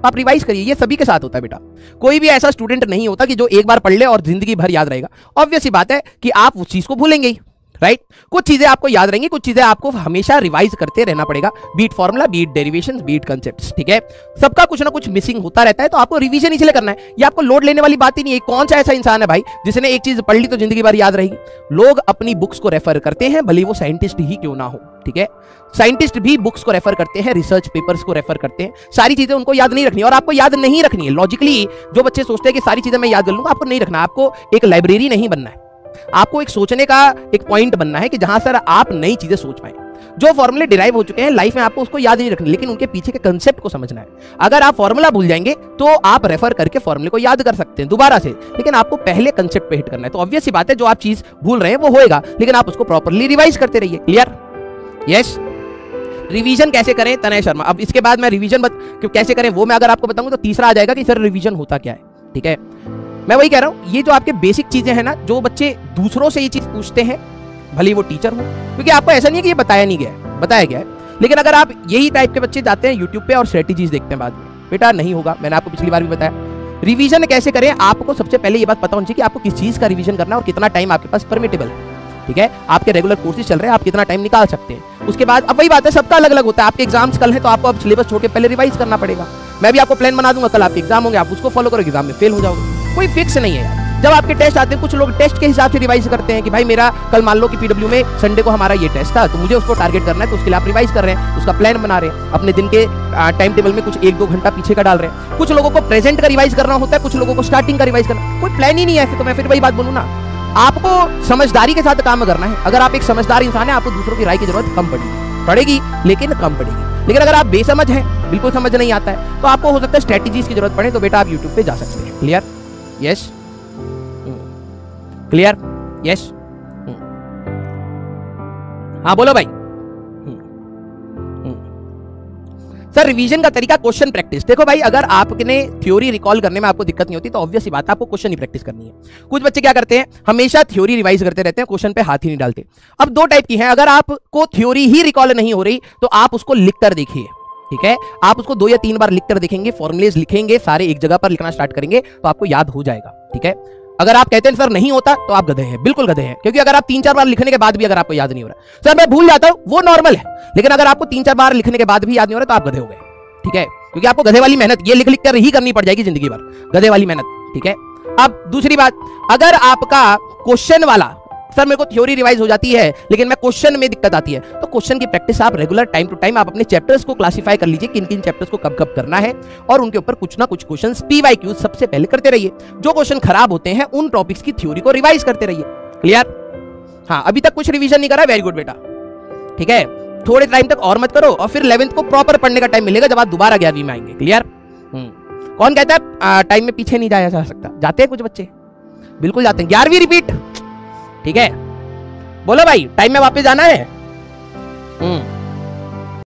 आप रिवाइज करिए। ये सभी के साथ होता है बेटा, कोई भी ऐसा स्टूडेंट नहीं होता कि जो एक बार पढ़ ले और जिंदगी भर याद रहेगा। ऑब्वियस सी बात है कि आप उस चीज को भूलेंगे ही, राइट। कुछ चीजें आपको याद रहेंगी, कुछ चीजें आपको हमेशा रिवाइज करते रहना पड़ेगा, beat formula, beat derivations, beat concepts, ठीक है। सबका कुछ ना कुछ मिसिंग होता रहता है, तो आपको रिवीजन इसलिए करना है। ये आपको लोड लेने वाली बात ही नहीं है। कौन सा ऐसा इंसान है भाई जिसने एक चीज पढ़ ली तो जिंदगी भर याद रहेगी? लोग अपनी बुक्स को रेफर करते हैं, भले वो साइंटिस्ट ही क्यों ना हो, ठीक है। साइंटिस्ट भी बुक्स को रेफर करते हैं, रिसर्च पेपर्स को रेफर करते हैं। सारी चीजें उनको याद नहीं रखनी, और आपको याद नहीं रखनी है। लॉजिकली जो बच्चे सोचते हैं कि सारी चीजें मैं याद कर लूंगा, आपको नहीं रखना। आपको एक लाइब्रेरी नहीं बनना है, आपको एक सोचने का एक पॉइंट बनना है कि जहां सर आप नई चीजें सोच पाए। जो फॉर्मूले डिराइव हो चुके हैं लाइफ में, आपको उसको याद नहीं रखना, लेकिन उनके पीछे के कंसेप्ट को समझना है। अगर आप फॉर्मूला भूल जाएंगे तो आप रेफर करके फॉर्मूले को याद कर सकते हैं दोबारा से, लेकिन आपको पहले कंसेप्ट पे हिट करना है। तो ऑब्वियस सी बात है, जो आप चीज भूल रहे हैं वो होएगा, लेकिन आप उसको प्रॉपर्ली रिवाइज करते रहिए। क्लियर? यस। रिवीजन कैसे करें? तनय शर्मा। अब इसके बाद मैं रिवीजन कैसे करें वो मैं अगर आपको बताऊंगा तो तीसरा आ जाएगा कि सर रिवीजन होता क्या है, ठीक है। मैं वही कह रहा हूं, ये जो आपके बेसिक चीजें हैं ना, जो बच्चे दूसरों से ये चीज पूछते हैं, भले वो टीचर हो, क्योंकि आपको ऐसा नहीं है कि ये बताया नहीं गया है, बताया गया है। लेकिन अगर आप यही टाइप के बच्चे जाते हैं यूट्यूब पे और स्ट्रेटेजीज देखते हैं बाद में, बेटा नहीं होगा। मैंने आपको पिछली बार भी बताया। रिवीजन कैसे करें? आपको सबसे पहले ये बात पता होनी चाहिए कि आपको किस चीज का रिवीजन करना है और कितना टाइम आपके पास परमिटेबल है, ठीक है। आपके रेगुलर कोर्सेज चल रहे हैं, आप कितना टाइम निकाल सकते हैं। उसके बाद अब वही बात है, सबका अलग अलग होता है। आपके एग्जाम्स कल है तो आपको अब सिलेबस छोड़ के पहले रिवाइज करना पड़ेगा। मैं भी आपको प्लान बना दूंगा, कल आपके एग्जाम होंगे, आप उसको फॉलो करोगे, एग्जाम में फेल हो जाओगे। कोई फिक्स नहीं है यार। जब आपके टेस्ट आते हैं, कुछ लोग टेस्ट के हिसाब से रिवाइज करते हैं कि भाई मेरा कल मान लो कि पीडब्ल्यू में संडे को हमारा ये टेस्ट था, तो मुझे उसको टारगेट करना है, तो उसके लिए आप रिवाइज कर रहे हैं, उसका प्लान बना रहे हैं, अपने दिन के टाइम टेबल में कुछ 1-2 घंटा पीछे का डाल रहे हैं। कुछ लोगों को प्रेजेंट का रिवाइज करना होता है, कुछ लोगों को स्टार्टिंग का रिवाइज करना। कोई प्लान ही नहीं है ऐसे। तो मैं फिर वही बात बोलूँ ना, आपको समझदारी के साथ काम करना है। अगर आप एक समझदार इंसान है, आपको दूसरों की राय की जरूरत कम पड़ेगी, लेकिन कम पड़ेगी। लेकिन अगर आप बेसमझ हैं, बिल्कुल समझ नहीं आता है, तो आपको हो सकता है स्ट्रेटेजीज की जरूरत पड़े, तो बेटा आप यूट्यूब पे जा सकते हैं। क्लियर? यस। क्लियर? यस। हाँ बोलो भाई। सर रिवीजन का तरीका क्वेश्चन प्रैक्टिस। देखो भाई, अगर आपने थ्योरी रिकॉल करने में आपको दिक्कत नहीं होती तो ऑब्वियस सी बात है आपको क्वेश्चन ही प्रैक्टिस करनी है। कुछ बच्चे क्या करते हैं, हमेशा थ्योरी रिवाइज करते रहते हैं, क्वेश्चन पे हाथ ही नहीं डालते। अब दो टाइप की है, अगर आपको थ्योरी ही रिकॉल नहीं हो रही तो आप उसको लिख कर देखिए, ठीक है। आप उसको 2 या 3 बार लिख कर देखेंगे, फॉर्मुलेज लिखेंगे, सारे एक जगह पर लिखना स्टार्ट करेंगे तो आपको याद हो जाएगा, ठीक है। अगर आप कहते हैं सर नहीं होता तो आप गधे हैं, बिल्कुल गधे हैं। क्योंकि अगर आप 3-4 बार लिखने के बाद भी अगर आपको याद नहीं हो रहा, सर मैं भूल जाता हूं, वो नॉर्मल है। लेकिन अगर आपको 3-4 बार लिखने के बाद भी याद नहीं हो रहा तो आप गधे हो गए, ठीक है। क्योंकि आपको गधे वाली मेहनत ये लिख लिख कर ही करनी पड़ जाएगी जिंदगी भर, गधे वाली मेहनत, ठीक है। अब दूसरी बात, अगर आपका क्वेश्चन वाला, सर मेरे को थ्योरी रिवाइज हो जाती है लेकिन मैं क्वेश्चन में दिक्कत आती है, तो क्वेश्चन की प्रैक्टिस आप रेगुलर टाइम टू टाइम आप अपने चैप्टर्स को क्लासिफाई कर लीजिए, किन किन चैप्टर्स को कब कब करना है, और उनके ऊपर कुछ ना कुछ क्वेश्चंस PYQ सबसे पहले करते रहिए। जो क्वेश्चन खराब होते हैं उन टॉपिक्स की थ्योरी को रिवाइज करते रहिए। क्लियर? हाँ, अभी तक कुछ रिवीजन नहीं करा, वेरी गुड बेटा, ठीक है। थोड़े टाइम तक और मत करो, और फिर 11th को प्रॉपर पढ़ने का टाइम मिलेगा जब आप दोबारा 11वीं में आएंगे। क्लियर? कौन कहता है टाइम में पीछे नहीं जाया जा सकता? जाते हैं कुछ बच्चे, बिल्कुल जाते हैं। 11वीं रिपीट, ठीक है। बोलो भाई, टाइम में वापस जाना है।